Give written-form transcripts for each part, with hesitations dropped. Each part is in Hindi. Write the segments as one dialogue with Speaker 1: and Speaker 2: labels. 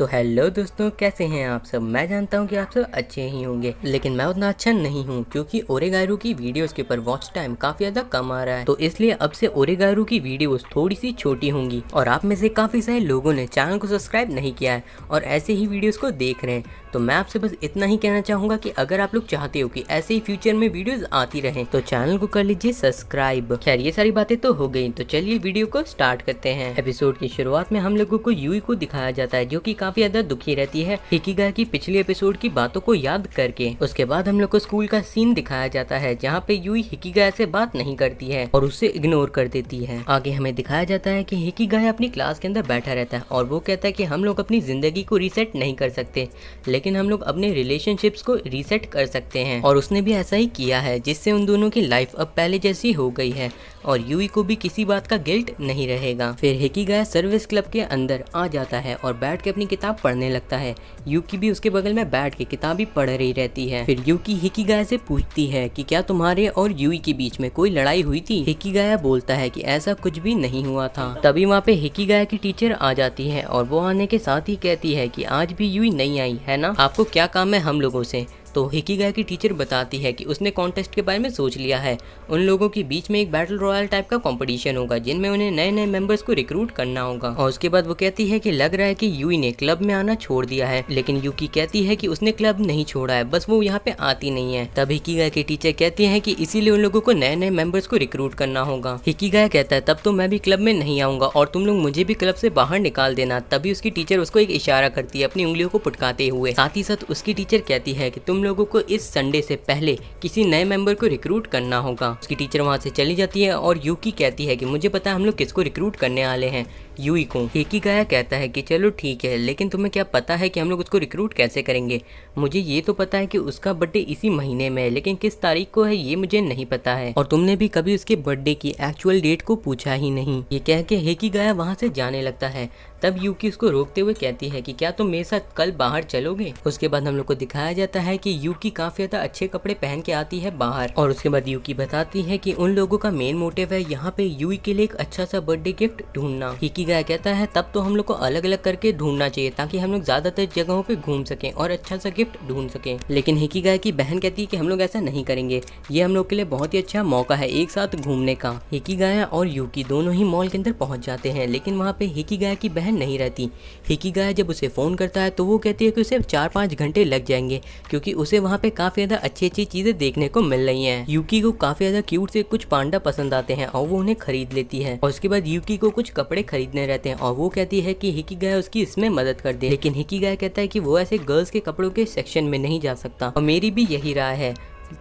Speaker 1: तो हेलो दोस्तों, कैसे हैं आप सब। मैं जानता हूं कि आप सब अच्छे ही होंगे, लेकिन मैं उतना अच्छा नहीं हूं क्योंकि ओरेगारू की वीडियोस के ऊपर वॉच टाइम काफी ज्यादा कम आ रहा है। तो इसलिए अब से ओरेगारू की वीडियोस थोड़ी सी छोटी होंगी और आप में से काफी सारे लोगों ने चैनल को सब्सक्राइब नहीं किया है और ऐसे ही वीडियोस को देख रहे हैं। तो मैं आपसे बस इतना ही कहना चाहूंगा कि अगर आप लोग चाहते हो कि ऐसे ही फ्यूचर में वीडियोस आती रहें तो चैनल को कर लीजिए सब्सक्राइब। खैर, ये सारी बातें तो हो गई, तो चलिए वीडियो को स्टार्ट करते हैं। एपिसोड की शुरुआत में हम लोगों को यूई को दिखाया जाता है जो कि काफी ज्यादा दुखी रहती है हिकिगा की पिछले एपिसोड की बातों को याद करके। उसके बाद हम लोग को स्कूल का सीन दिखाया जाता है जहाँ पे यूई हिकिगा से बात नहीं करती है और उससे इग्नोर कर देती है। आगे हमें दिखाया जाता है कि हिकिगा अपनी क्लास के अंदर बैठा रहता है और वो कहता है कि हम लोग अपनी जिंदगी को रीसेट नहीं कर सकते, लेकिन हम लोग अपने रिलेशनशिप्स को रीसेट कर सकते हैं। और उसने भी ऐसा ही किया है जिससे उन दोनों की लाइफ अब पहले जैसी हो गई है और यूई को भी किसी बात का गिल्ट नहीं रहेगा। फिर हिकिगा सर्विस क्लब के अंदर आ जाता है और बैठ के अपनी किताब पढ़ने लगता है। यूकी भी उसके बगल में बैठ के किताब ही पढ़ रही रहती है। फिर यूकी हिकिगा से पूछती है कि क्या तुम्हारे और यूई के बीच में कोई लड़ाई हुई थी। हिकिगा बोलता है कि ऐसा कुछ भी नहीं हुआ था। तभी वहाँ पे हिकिगा की टीचर आ जाती है और वो आने के साथ ही कहती है कि आज भी यूई नहीं आई है ना, आपको क्या काम है हम लोगों से। तो हिकिगा की टीचर बताती है कि उसने कॉन्टेस्ट के बारे में सोच लिया है। उन लोगों के बीच में एक बैटल रॉयल टाइप का कंपटीशन होगा जिनमें उन्हें नए नए मेंबर्स को रिक्रूट करना होगा। और उसके बाद वो कहती है कि लग रहा है कि यूई ने क्लब में आना छोड़ दिया है, लेकिन यूकी कहती है कि उसने क्लब नहीं छोड़ा है, बस वो यहाँ पे आती नहीं है। तब हिकिगा की टीचर कहती है कि इसीलिए उन लोगों को नए नए मेंबर्स को रिक्रूट करना होगा। हिकिगा कहता है तब तो मैं भी क्लब में नहीं आऊंगा और तुम लोग मुझे भी क्लब से बाहर निकाल देना। तभी उसकी टीचर उसको एक इशारा करती है अपनी उंगलियों को पुटकाते हुए। साथ ही साथ उसकी टीचर कहती है कि तुम लोगों को इस संडे से पहले किसी नए मेंबर को रिक्रूट करना होगा। उसकी टीचर वहां से चली जाती है और यूकी कहती है कि मुझे पता है हम लोग किसको रिक्रूट करने वाले हैं, यूई को। हिकिगा कहता है कि चलो ठीक है, लेकिन तुम्हें क्या पता है कि हम लोग उसको रिक्रूट कैसे करेंगे। मुझे ये तो पता है कि उसका बर्थडे इसी महीने में है, लेकिन किस तारीख को है ये मुझे नहीं पता है और तुमने भी कभी उसके बर्थडे की एक्चुअल डेट को पूछा ही नहीं। ये कह के हिकिगा वहां से जाने लगता है। तब यूकी उसको रोकते हुए कहती है कि क्या तुम मेरे साथ कल बाहर चलोगे। उसके बाद हम लोग को दिखाया जाता है कि यूकी काफी ज्यादा अच्छे कपड़े पहन के आती है बाहर और उसके बाद यूकी बताती है कि उन लोगों का मेन मोटिव है यहाँ पे यूई के लिए एक अच्छा सा बर्थडे गिफ्ट ढूंढना। हिकिगा कहता है तब तो हम लोग को अलग अलग करके ढूंढना चाहिए ताकि हम लोग ज्यादातर जगहों पे घूम सकें और अच्छा सा गिफ्ट ढूंढ सकें। लेकिन हिकिगा की बहन कहती है कि हम लोग ऐसा नहीं करेंगे, ये हम लोग के लिए बहुत ही अच्छा मौका है एक साथ घूमने का। हिकिगा और यूकी दोनों ही मॉल के अंदर पहुंच जाते हैं, लेकिन वहाँ पे हिकिगा की बहन नहीं रहती। हिकिगा जब उसे फोन करता है तो वो कहती है कि उसे 4-5 घंटे लग जाएंगे क्योंकि उसे वहाँ पे काफी ज्यादा अच्छी अच्छी चीजें देखने को मिल रही हैं। यूकी को काफी ज्यादा क्यूट से कुछ पांडा पसंद आते हैं और वो उन्हें खरीद लेती है। और उसके बाद यूकी को कुछ कपड़े खरीदने रहते हैं और वो कहती है कि हिकिगा उसकी इसमें मदद कर दे, लेकिन हिकिगा कहता है कि वो ऐसे गर्ल्स के कपड़ों के सेक्शन में नहीं जा सकता और मेरी भी यही राय है।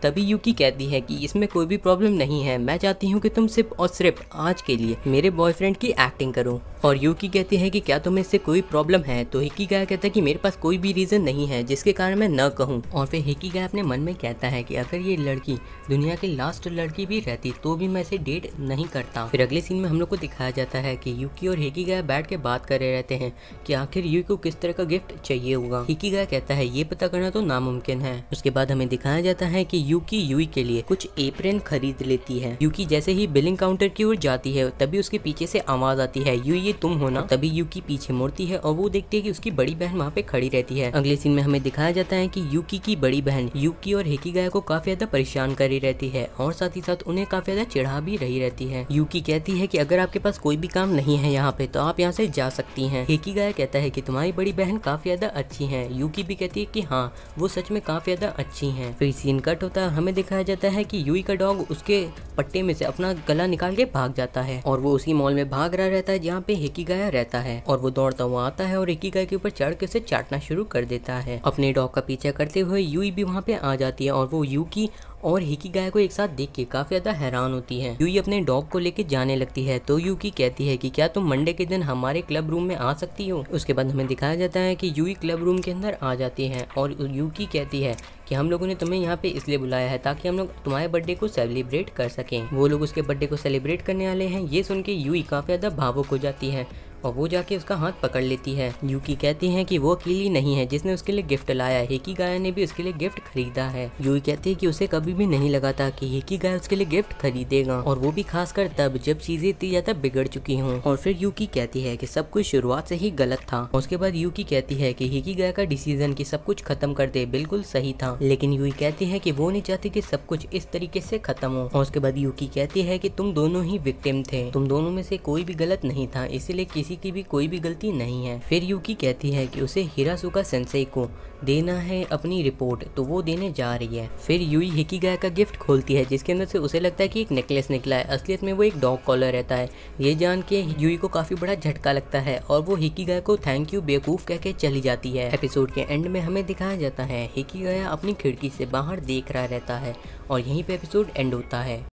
Speaker 1: तभी यूकी कहती है कि इसमें कोई भी प्रॉब्लम नहीं है, मैं चाहती हूँ कि तुम सिर्फ और सिर्फ आज के लिए मेरे बॉयफ्रेंड की एक्टिंग करो। और यूकी कहती है कि क्या तुम्हें इससे कोई प्रॉब्लम है। तो हिकिगा कहता है कि मेरे पास कोई भी रीजन नहीं है जिसके कारण मैं न कहूँ। और फिर हिकिगा अपने मन में कहता है कि अगर ये लड़की दुनिया की लास्ट लड़की भी रहती तो भी मैं इसे डेट नहीं करता। फिर अगले सीन में हम लोग को दिखाया जाता है कि यूकी और हिकिगा बैठ के बात कर रहे रहते हैं कि आखिर यूकी को किस तरह का गिफ्ट चाहिए होगा। हिकिगा कहता है ये पता करना तो नामुमकिन है। उसके बाद हमें दिखाया जाता है कि यूकी यूई के लिए कुछ एप्रन खरीद लेती है। यूकी जैसे ही बिलिंग काउंटर की ओर जाती है तभी उसके पीछे से आवाज आती है, यूई ये तुम हो ना। तभी यूकी पीछे मुड़ती है और वो देखती है कि उसकी बड़ी बहन वहाँ पे खड़ी रहती है। अगले सीन में हमें दिखाया जाता है कि यूकी की बड़ी बहन यूकी और हिकिगा को काफी ज्यादा परेशान कर रही रहती है और साथ ही साथ उन्हें काफी ज्यादा चिढ़ा भी रही रहती है। यूकी कहती है कि अगर आपके पास कोई भी काम नहीं है यहाँ पे तो आप यहाँ से जा सकती हैं। हिकिगा कहता है कि तुम्हारी बड़ी बहन काफी ज्यादा अच्छी है। यूकी भी कहती है कि हाँ वो सच में काफी ज्यादा अच्छी है। फिर सीन कट होता है, हमें दिखाया जाता है कि यूई का डॉग उसके पट्टे में से अपना गला निकाल के भाग जाता है और वो उसी मॉल में भाग रहा रहता है जहाँ पे हिकिगा रहता है। और वो दौड़ता हुआ आता है और हिकिगा के ऊपर चढ़ के उसे चाटना शुरू कर देता है। अपने डॉग का पीछा करते हुए यूई भी वहाँ पे आ जाती है और वो यूकी और हिकिगा को एक साथ देख के काफी ज्यादा हैरान होती है। यूई अपने डॉग को लेके जाने लगती है तो यूकी कहती है कि क्या तुम मंडे के दिन हमारे क्लब रूम में आ सकती हो। उसके बाद हमें दिखाया जाता है कि यूई क्लब रूम के अंदर आ जाती है और यूकी कहती है कि हम लोगों ने तुम्हें यहाँ पे इसलिए बुलाया है ताकि हम लोग तुम्हारे बर्थडे को सेलिब्रेट कर सकें। वो लोग उसके बर्थडे को सेलिब्रेट करने वाले हैं। ये सुन के यूई काफी ज्यादा भावुक हो जाती है। और वो जाके उसका हाथ पकड़ लेती है। यूकी कहती है कि वो अकेली नहीं है जिसने उसके लिए गिफ्ट लाया, हिकिगाया ने भी उसके लिए गिफ्ट खरीदा है। यूई कहती है कि उसे कभी भी नहीं लगा था कि हिकिगाया उसके लिए गिफ्ट खरीदेगा, और वो भी खासकर तब जब चीजें इतनी ज्यादा बिगड़ चुकी हों। और फिर यूकी कहती है कि सब कुछ शुरुआत से ही गलत था। उसके बाद यूकी कहती है कि हिकिगाया का डिसीजन कि सब कुछ खत्म कर दे बिल्कुल सही था, लेकिन यूई कहती है कि वो नहीं चाहती कि सब कुछ इस तरीके से खत्म हो। और उसके बाद यूकी कहती है कि तुम दोनों ही विक्टिम थे, तुम दोनों में से कोई भी गलत नहीं था, इसीलिए किसी की भी कोई भी गलती नहीं है। फिर यूकी कहती है कि उसे हिरासुका सेंसेई को देना है अपनी रिपोर्ट, तो वो देने जा रही है। फिर यूई हिकिगाया का गिफ्ट खोलती है जिसके अंदर से उसे लगता है कि एक नेकलेस निकला है, असलियत में वो एक डॉग कॉलर रहता है। ये जान के यूई को काफी बड़ा झटका लगता है और वो हिकिगाया को थैंक यू बेवकूफ कह के चली जाती है। एपिसोड के एंड में हमें दिखाया जाता है हिकिगाया अपनी खिड़की से बाहर देख रहा रहता है और यहीं पे एपिसोड एंड होता है।